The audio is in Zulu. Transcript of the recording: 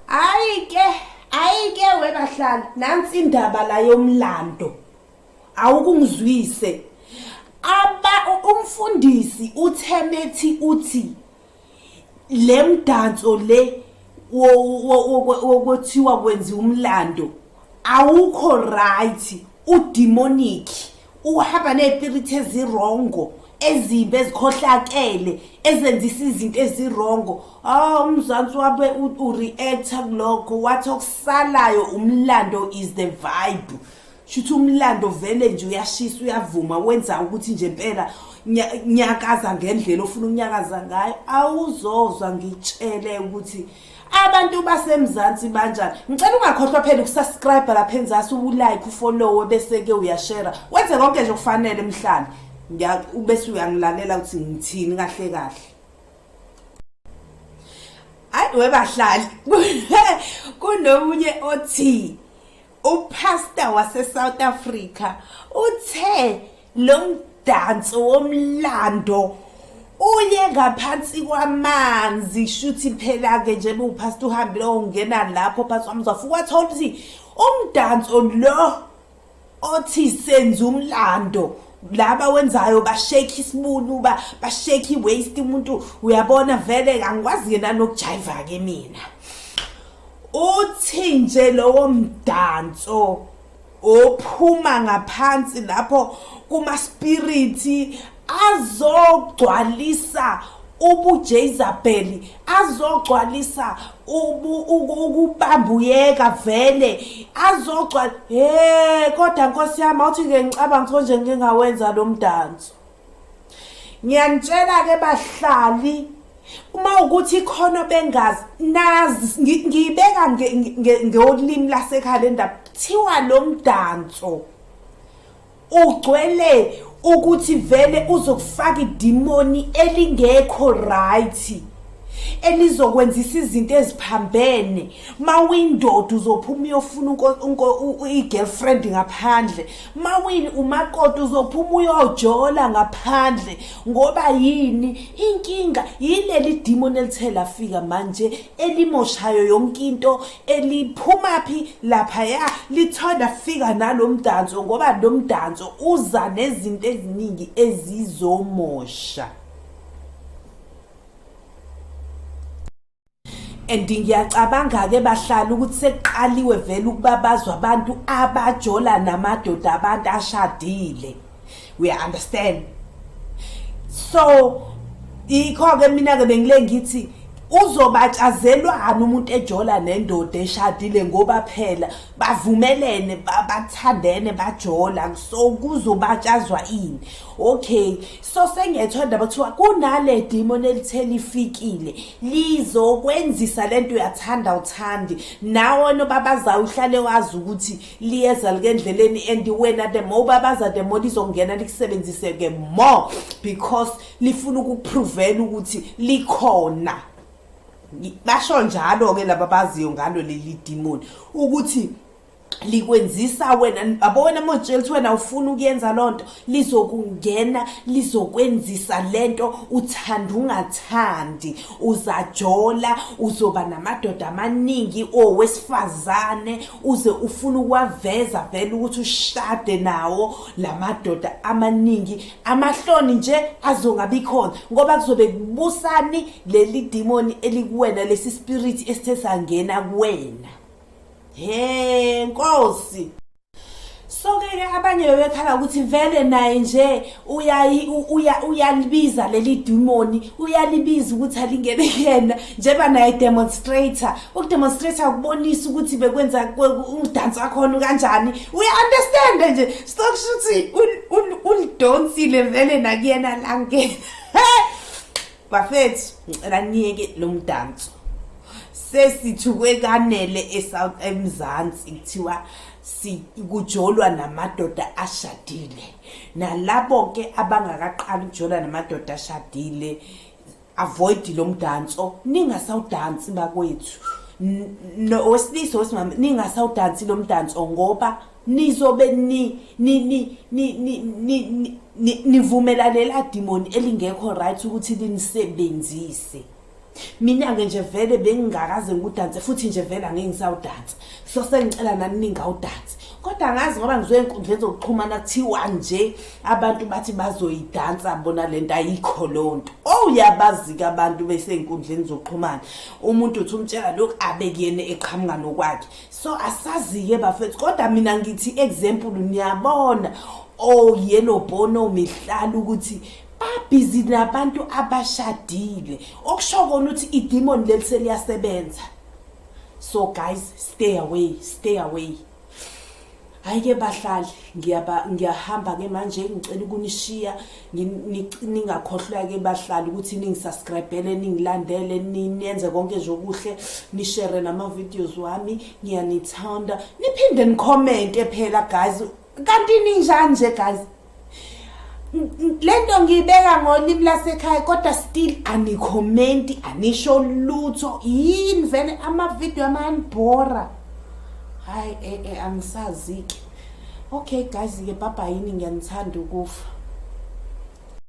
ayike webahlali nansi indaba la yomlando awukungizwise umfundisi uthemethi uthi lemdanso le wokuthiwa kwenza umlando awukho right udemonic uhamba nespirit ezirongo ezimbe ezikhohlakele ezenzisa izinto ezirongo umzansi wabe ureacta kulokho wathi okusalayo umlando is the vibe shuthi umlando vele nje uyashisa uyavuma wenza ukuthi nje impela nyakaza ngendlela ofuna ukunyakaza ngayo awuzozwa ngitshele ukuthi abantu basemzansi banjani ngicela ungakhohlwa phela ukusubscribe lapha Emzansi ulike ufollow bese ke uyashare wenze konke nje okufanele emhlanje ubese uyangilalela ukuthi ngithini kahle kahle ayi webahlali kunomunye othi upastor wase South Africa uthe lo mdanso womlando uye ngaphansi kwamanzi shuthi phela ke nje upastor uhambile ongena lapho phansi kwamzafu wathola ukuthi umdanso lo othi senza umlando laba wenzayo bashake isibunu bashake iwaist umuntu uyabona vele angikwazi yena nokujiva ke mina uthi nje lowo mdanso ophuma ngaphansi lapho kuma spiriti azogcwalisa ubuJezebel azogcwalisa ukubambuyeka vele azogcwala kodwa Nkosi yami awuthi ke ngicabanga ukuthi nje ngingawenza lo mdanso ngiyanitshela ke bahlali uma ukuthi khona bengazi nazi ngibeka ngolimi lasekhaya lendaba thiwa lo mdanso ugcwele ukuthi vele uzokufaka idemoni elingekho right elizokwenzisa izinto eziphambene mawindoda uzophuma uyofuna i-girlfriend ngaphandle mawini umakoti uzophuma uyojola ngaphandle ngoba yini inkinga yileli demon elithela fika manje elimoshayo yonke into eliphuma phi lapha ya lithoda fika nalomdanso ngoba lo mdanso uza nezinto eziningi ezizomosha and ngiyacabanga ke bahlala ukuthi seqaliwe vele ukubabazwa abantu abajola namadoda abantu ashadile we understand so ikho ke mina ke bengile ngithi uzobatshazelwana umuntu ejola nendoda eshadile ngoba phela bavumelene bathandene bajola so kuzobatshazwa ini okay so sengiyethonda bathiwa kunale demon elithela ifikile lizokwenzisa lento uyathanda uthandi nawe nobabazayo uhlale wazi ukuthi liyeza ligendleleni and wena the more babaza the more lizongena likusebenzise ke more because lifuna ukuprove ukuthi likhona basho njalo ke laba baziyo ngalo leli demon ukuthi likwenzisa wena abona mojeli wena ufuna ukuyenza lonto lizokungena lizokwenzisa lento uthanda ungathandi uzajola uzoba namadoda amaningi owesifazane uze ufuna ukwaveza vele ukuthi ushade nawo lamadoda amaningi amahloni nje azongabikhona ngoba kuzobe kubusani leli demon elikuwena lesi spirit esithe sangena kuwena Nkosi so ke abanye bebekhala ukuthi vele naye nje uyalibiza leli demoni uyalibiza ukuthi alingene yena njeba naye demonstrator ukudemonstrator ukubonisa ukuthi bekwenza umdanso wakhona kanjani uya understand nje stock shuthi ulidonsile vele nakuyena la ngena bafethu ngicela niyeke lo mdanso sesithukwe kanele eSouth Emzansi kuthiwa kujolwa namadoda ashadile nalabo ke abangakaqali ukujolwa namadoda ashadile avoid lo mdanso ningasawudansi bakwethu no wesilisa wesimama ningasawudansi lo mdanso ngoba nizobe nivumelanela demon elingekho right ukuthi linisebenzise mina ke nje vele bengingakaze ngikudanse futhi nje vele angeke ngisawudansa so sengicela nani ningawudansi kodwa ngazi ngoba ngizoya enkundleni zokuxhumana kuthiwa nje abantu bathi bazoyidansa bona lento ayikho lonto uyabazi abantu besenkundleni zokuxhumana umuntu uthi umtshela lokho abekuyena eqhamuka nokwakhe so asazi-ke bafethu kodwa mina ngithi example niyabona yellow bono mihlala ukuthi babhizi nabantu abashadile okusho kona ukuthi idemon leli seliyasebenza so guys stay away Hayike bahlali ngiyahamba ke manje ngicela ukunishiya ningakhohlwa ke bahlali ukuthi ningisubscribele ningilandele niyenze konke nje okuhle nishare nama videos wami ngiyanithanda niphinde nicommente phela guys kanti ninjani nje guys lento ngiyibeka ngolimi lasekhaya kodwa still anikhomenti anisho lutho yini vele ama video amanibhora hayi angisazi ke okay guys ke bye bye yini ngiyanithanda ukufa